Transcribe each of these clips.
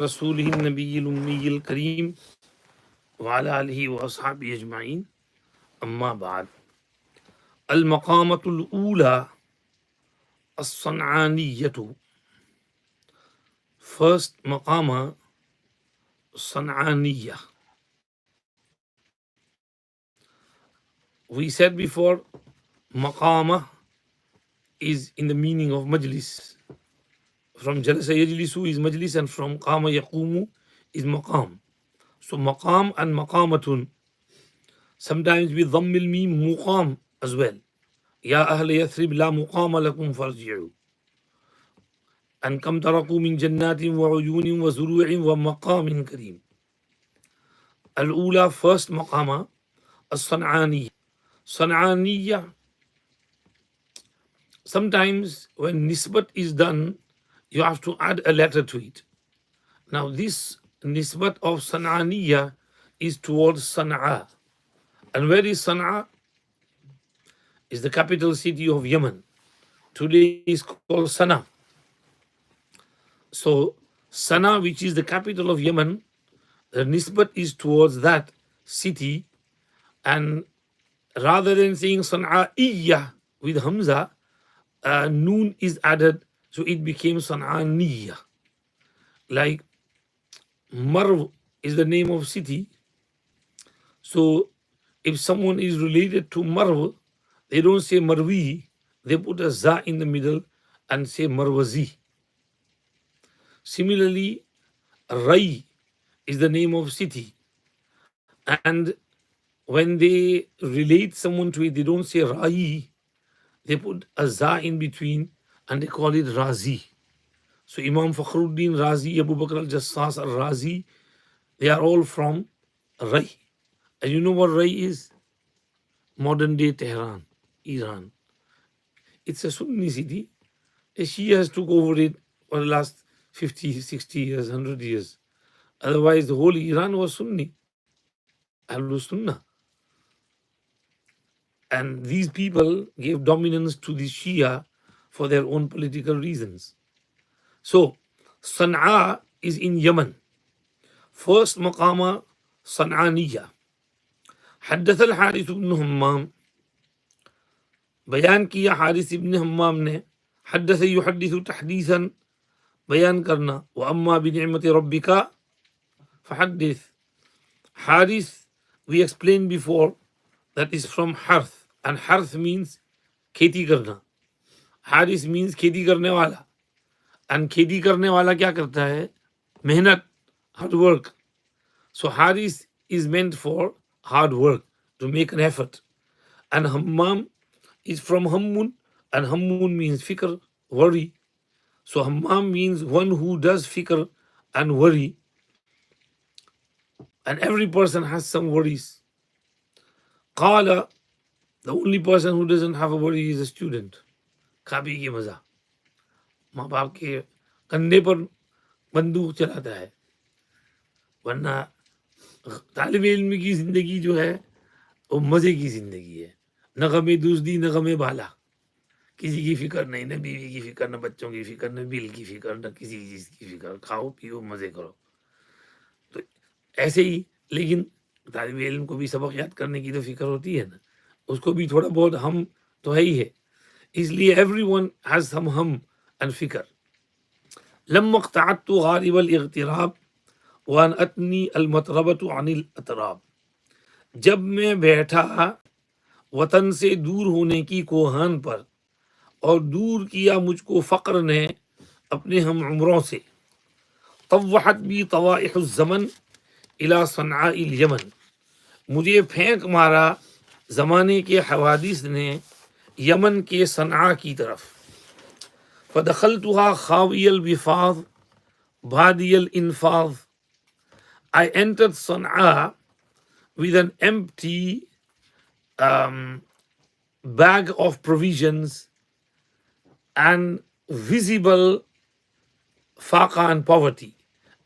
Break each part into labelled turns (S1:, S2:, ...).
S1: रसूलिहिन नबिय्यिल उम्मिय्यिल करीम व अला आलिहि व अस्हाबिहि अजमाइन अम्मा बाद। अल मकामतुल ऊला as-San'aniyyatu, first Maqamah, San'aniyya. We said before, Maqamah is in the meaning of majlis. From Jalasa Yajlisu is majlis, and from Qama Yaqumu is Maqam. So Maqam and Maqamatun, sometimes with Dhammil Mim, Muqam as well. Ya Ahla Yathrib la muqama lakum farji'u. And kam taraku min jannatin wa uyunin wa zuru'in wa maqamin kareem. Al-Ula, first Maqama, as-San'aniyya. San'aniyya, sometimes when nisbat is done, you have to add a letter to it. Now this nisbat of San'aniyya is towards Sanaa. And where is Sanaa? Is the capital city of Yemen. Today is called Sanaa. So Sanaa, which is the capital of Yemen, the nisbat is towards that city, and rather than saying San'a'iyya with Hamza, Noon is added, so it became San'aniyya. Like Marv is the name of city, so if someone is related to Marv, they don't say Marwi, they put a za in the middle and say Marwazi. Similarly, Rai is the name of city, and when they relate someone to it, they don't say Rai, they put a za in between and they call it Razi. So Imam Fakhruddin Razi, Abu Bakr al-Jassas al-Razi, they are all from Rai. And you know what Rai is? Modern day Tehran, Iran. It's a Sunni city. A Shia has took over it for the last 50, 60 years, 100 years. Otherwise, the whole Iran was Sunni, Ahlul Sunnah. And these people gave dominance to the Shia for their own political reasons. So, Sanaa is in Yemen. First Maqama, San'aniyya. حدث الحارث بن همام, बयान किया Haris ibn हम्माम ने, हदस युहद्दिसु तहदीसन, बयान करना, व अम्मा बिनिअमति रब्बिका फहद्दिस. Haris, we explained before, that is from harth, and harth means खेती करना. Haris means खेती करने वाला, and खेती करने वाला क्या करता है? मेहनत, hard work. So Haris is meant for hard work, to make an effort. And Hammam is from Hammun, and Hammun means fikr, worry. So Hammam means one who does fikr and worry. And every person has some worries. Qala, the only person who doesn't have a worry is a student. Kabi ki maza. माँ बाप के कंधे पर बंदूक चलाता है, वरना तालिब इल्म की जिंदगी जो है वो मजे की जिंदगी है. न गमे दूसरी न गमे बाला, किसी की फिक्र नहीं, न बीवी की फिक्र, न बच्चों की फिक्र, न बिल की फिक्र, न किसी चीज की फिक्र. खाओ पियो मजे करो. तो ऐसे ही, लेकिन तालिब इल्म को भी सबक याद करने की तो फिक्र होती है ना, उसको भी थोड़ा बहुत हम तो है ही है. इसलिए एवरीवन हैज सम हम एंड फिक्र. लम्मा क़तअतु गारिब अल-इग़तिराब व अन अतनी अल-मतरबतु अनिल अतराब. जब मैं बैठा वतन से दूर होने की कोहान पर, और दूर किया मुझको फ़क्र ने अपने हम उम्रों से. तव्वहत बी तवाइहुज़ ज़मन इला सनआइल यमन. मुझे फेंक मारा ज़माने के हवादिस ने यमन के सनआ की तरफ. फ़दख़लतुहा ख़ावियल विफ़ाज़ बादियल इन्फ़ाज़. I entered Sanaa with an empty bag of provisions and visible फाका and poverty.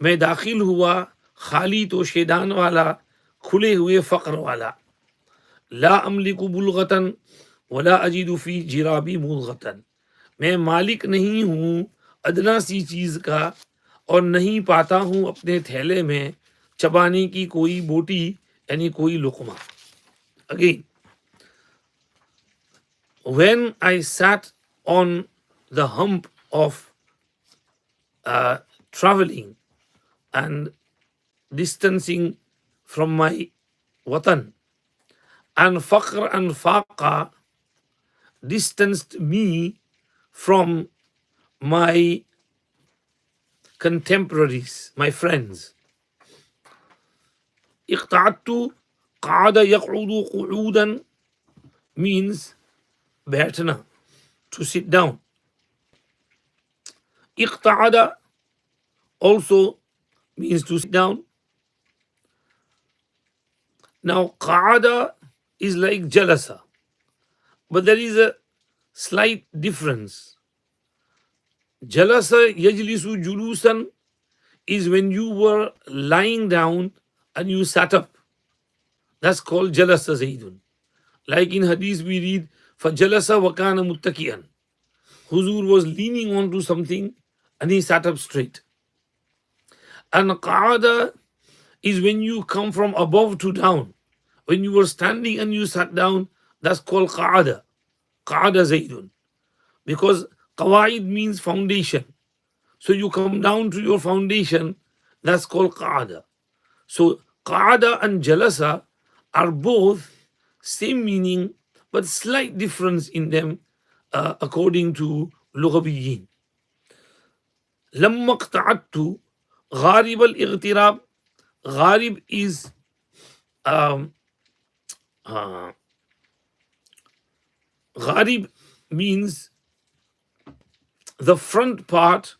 S1: मैं दाखिल हुआ खाली तो शेदान वाला, खुले हुए फ़क्र वाला. ला अमलिकु बुलगतन वला अजीदु फी जिराबी मुलगतन. मैं मालिक नहीं हूँ अदना सी चीज़ का, और नहीं पाता हूँ अपने थैले में चबाने की कोई बोटी यानी कोई लुकमा. Again, when I sat on the hump of traveling and distancing from my watan, and faqr and faqa distanced me from my contemporaries, my friends. Iqta'attu qa'ada yaq'udu qu'udan means बैठना, to sit down. Iqta'ada also means to sit down. Now, qa'ada is like jalasa, but there is a slight difference. Jalasa yajlisu julusan is when you were lying down and you sat up. That's called jalasa zaydun. Like in hadith we read, فَجَلَسَ وَكَانَ مُتَّكِئًا. Huzur was leaning onto something and he sat up straight. And qa'ada is when you come from above to down. When you were standing and you sat down, that's called qa'ada. Qa'ada zaydun. Because qawaid means foundation. So you come down to your foundation, that's called qa'ada. So qa'ada and jalasa are both same meaning, but slight difference in them according to lughawiyin. لما اقتعدت غارب الاغتراب. Gharib is gharib means the front part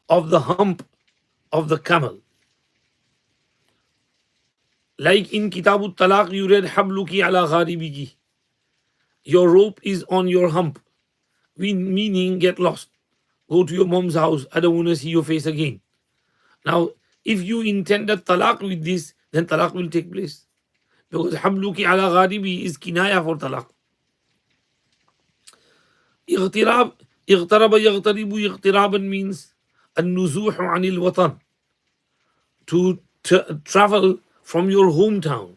S1: of the hump of the camel. Like in Kitabut Talaq, you read Habluki ala gharibiki. Your rope is on your hump. Meaning get lost. Go to your mom's house. I don't want to see your face again. Now, if you intended talaq with this, then talaq will take place. Because Habluki ala gharibi is kinaya for talaq. Ightirab, ightaraba yaghtaribu ightiraban means an-nuzuhu anil watan. To travel from your hometown.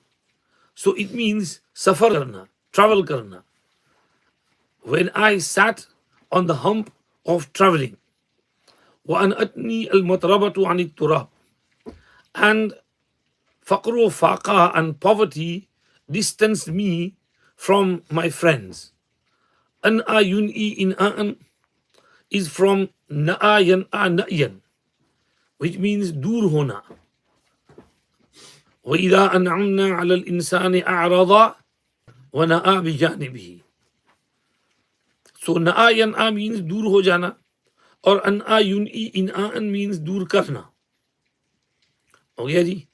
S1: So it means safar karna, travel karna. When I sat on the hump of traveling, وَأَنْأَتْنِي الْمَطْرَبَةُ عَنِ التُّرَابِ, and faqru faqa and poverty distanced me from my friends. An'a yun'i in'a'an is from na'a yan'a na'yan, which means dur hona. وَإِذَا أَنْعَمْنَا عَلَى الْإِنسَانِ أَعْرَضَ وَنَأَى بِجَانِبِهِ. So na'a yan'a means dur ho jana, और अनआ युनई इनआन means दूर करना. हो गया जी.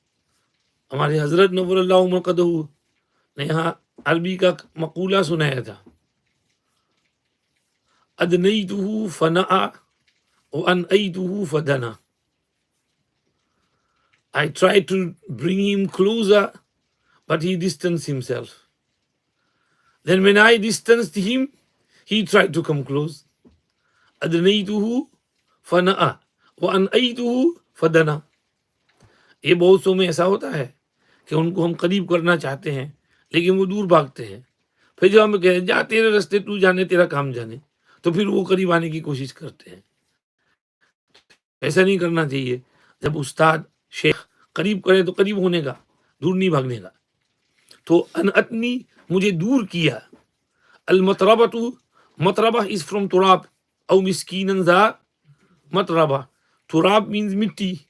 S1: हमारे हजरत नव्वरल्लाहु मरकदहू ने यहाँ अरबी का मकूला सुनाया था. अदनईतुहु फनआ व अनईतुहु Fadna. I tried to bring him closer, but he distanced himself. Then when I distanced him, he tried to come close. अदनईतुहु फनआ व अनईतुहु फदना. ये बहुत सौ में ऐसा होता है कि उनको हम करीब करना चाहते हैं लेकिन वो दूर भागते हैं. फिर जब हम कहें जा तेरे रास्ते तू जाने तेरा काम जाने, तो फिर वो करीब आने की कोशिश करते हैं. ऐसा नहीं करना चाहिए. जब उस्ताद शेख करीब करे तो करीब होने का, दूर नहीं भागने का. तो अनअतनी मुझे दूर किया. अल मतरबतु, मतरबा is from Turab أو miskinan za matraba. Turab means mitti.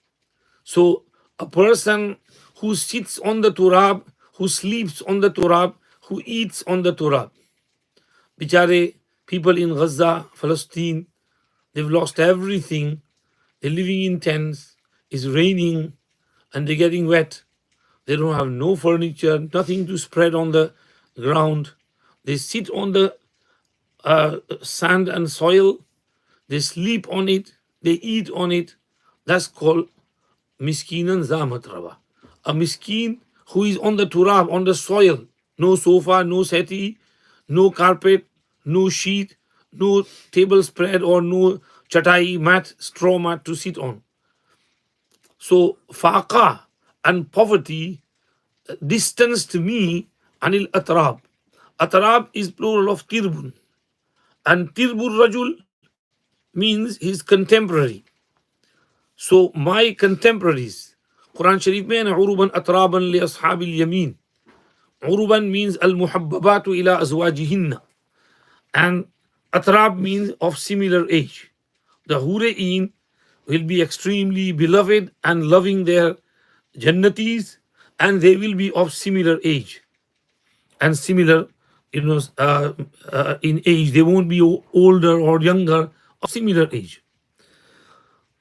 S1: So a person who sits on the turab, who sleeps on the turab, who eats on the turab. Bichare people in Gaza, Palestine, they've lost everything. They're living in tents. It's raining and they're getting wet. They don't have no furniture, nothing to spread on the ground. They sit on the sand and soil. They sleep on it, they eat on it. That's called miskinan za matraba. A miskin who is on the turab, on the soil. No sofa, no settee, no carpet, no sheet, no table spread or no chatai mat, straw mat to sit on. So faqa and poverty distanced me anil atrab. Atrab is plural of tirbun, and tirbur rajul means his contemporary. So my contemporaries, Quran Sharif mein uruban atraban li ashabil yamin. Uruban means al muhabbabatu ila azwajihinna, and atrab means of similar age. The Hurein will be extremely beloved and loving their Jannatis, and they will be of similar age and similar, in age. They won't be older or younger, of similar age.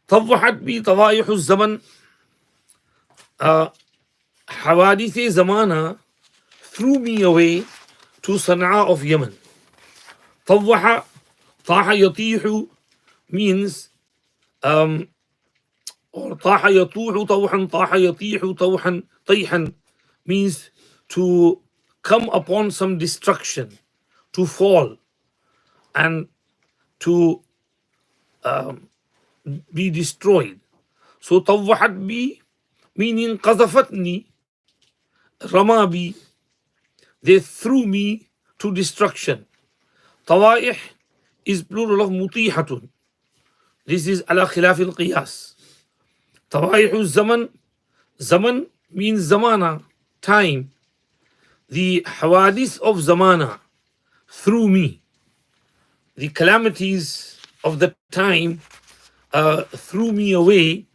S1: طوحت بي طوائح الزمن. حوادث زمانة threw me away to Sanaa of Yemen. طوح, طاح يطيح means or طاح يطوح طوحا طاح يطيح طوحا طيحا means to come upon some destruction, to fall and to be destroyed. So طوحت بي meaning قذفتني, رمى بي, they threw me to destruction. طوائح is plural of مطيحة. This is على خلاف القياس. طوائح الزمن, zaman means zamana, time. The hawadith of zamana through me, the calamities of the time threw me away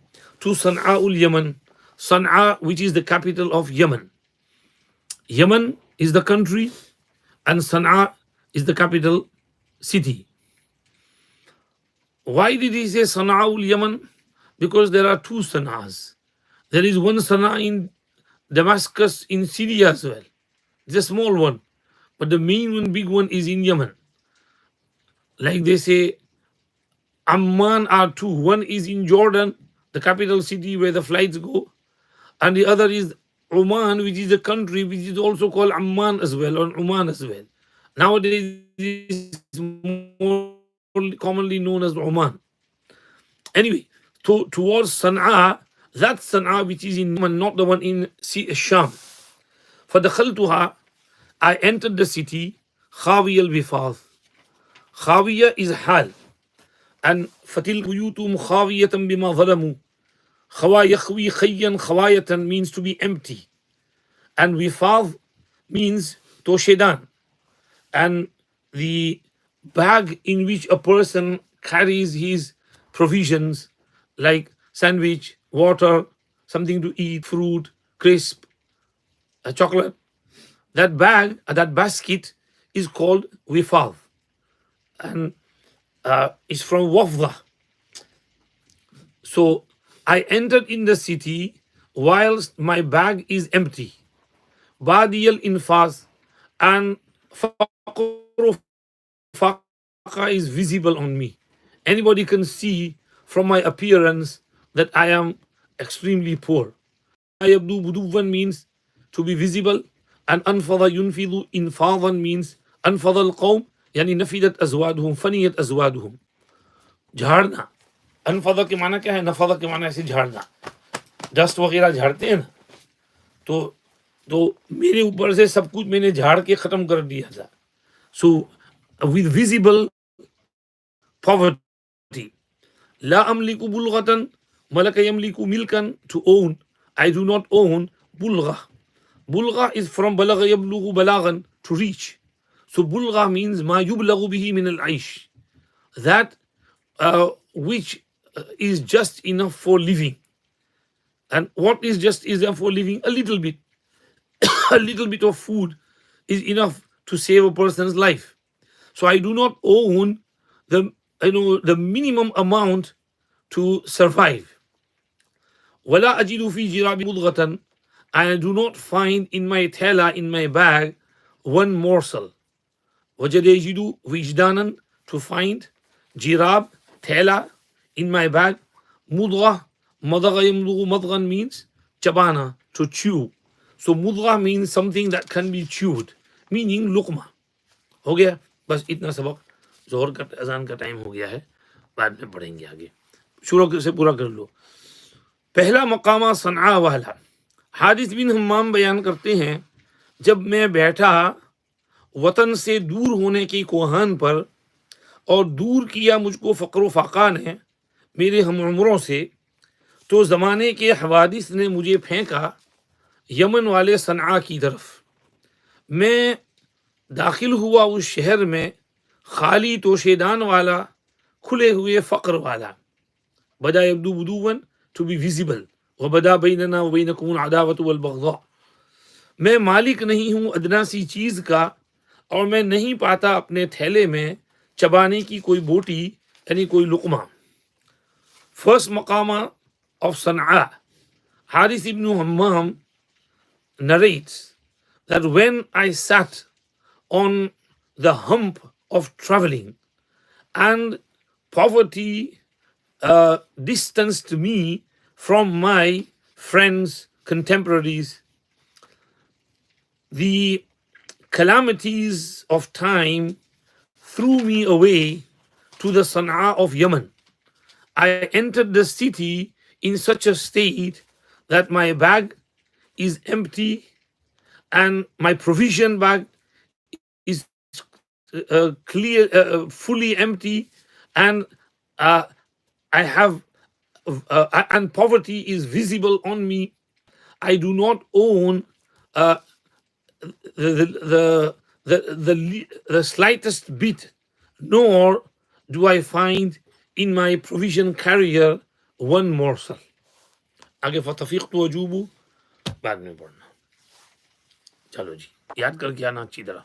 S1: to Sana'ul Yemen. Sana'a, which is the capital of Yemen. Yemen is the country and Sana'a is the capital city. Why did he say Sana'ul Yemen? Because there are two Sana'as. There is one Sana'a in Damascus in Syria as well. It's a small one, but the main one, big one, is in Yemen. Like they say, Amman are two. One is in Jordan, the capital city where the flights go, and the other is Oman, which is a country which is also called Amman as well, or Oman as well. Nowadays, it's more commonly known as Oman. Anyway, towards Sana'a, that Sana'a which is in Yemen, not the one in Sham. فدخلتها, I entered the city. خاوية البفاظ. خاوية is hal, and فتلك بيوتهم خاوية بما ظلموا. خوا يخوي خيا خواية means to be empty, and wifaz means toshedan, and the bag in which a person carries his provisions like sandwich, water, something to eat, fruit, crisp, a chocolate. That bag, that basket is called wifaz, and it's from wafda. So I entered in the city whilst my bag is empty. Badiyal infas, and faqru faqa is visible on me. Anybody can see from my appearance that I am extremely poor. Yabdu buduwan means to be visible, and anfada yunfidu infadan means anfada al-qawm, yani nafidat azwaduhum, faniyat azwaduhum. झाड़ना, अनफदा के माना क्या है, नफदा के माना ऐसे झाड़ना, dust वगैरह झाड़ते हैं ना, तो मेरे ऊपर से सब कुछ मैंने झाड़ के खत्म कर दिया था. So with visible poverty. لا أملك بلغة ملك يملك ملكا, to own. I do not own bulgha. Bulgha is from balagha yablughu balagan, to reach. So bulgha means ma yublagu bihi min al-aish, that which is just enough for living. And what is just enough for living? A little bit. A little bit of food is enough to save a person's life. So I do not own the minimum amount to survive. ولا أجد في جرابي مضغة, I do not find in my tela, in my bag, one morsel. وجد يجد وجدانا, to find, jirab, tela, in my bag, mudgha, madagha yamdughu madghan means chabana, to chew. So mudgha means something that can be chewed, meaning luqma. हो गया, बस इतना सबक. जोहर का अजान का time हो गया है, बाद में पढ़ेंगे आगे. शुरू से पूरा कर लो. पहला मकामा सनआ वाला। हारिस बिन हम्माम बयान करते हैं, जब मैं बैठा वतन से दूर होने की कोहान पर और दूर किया मुझको फ़क्र फ़ाक़ा ने मेरे हम उम्रों से, तो ज़माने के हवादिस ने मुझे फेंका यमन वाले सनआ की तरफ। मैं दाखिल हुआ उस शहर में, खाली तोशेदान वाला, खुले हुए फ़क्र वाला। बदा यब्दू बुदूवन, टू बी विजिबल, व बदा बैनना व बैनकुम अदावत वल बग़ज़ा। मैं मालिक नहीं हूँ अदना सी चीज़ का, और मैं नहीं पाता अपने थैले में चबाने की कोई बोटी, यानी कोई लुक़मा। फर्स्ट मकामा of Sanaa, Haris ibn Hammam narrates that when I sat on the hump of traveling and poverty distanced me from my friends, contemporaries, the calamities of time threw me away to the Sanaa of Yemen. I entered the city in such a state that my bag is empty and my provision bag is fully empty, and I have and poverty is visible on me. I do not own uh, the slightest bit, nor do I find in my provision carrier one morsel. आगे फतफीक़ तो अजूबू बाद में पढ़ना। चलो जी, याद करके आना अच्छी तरह।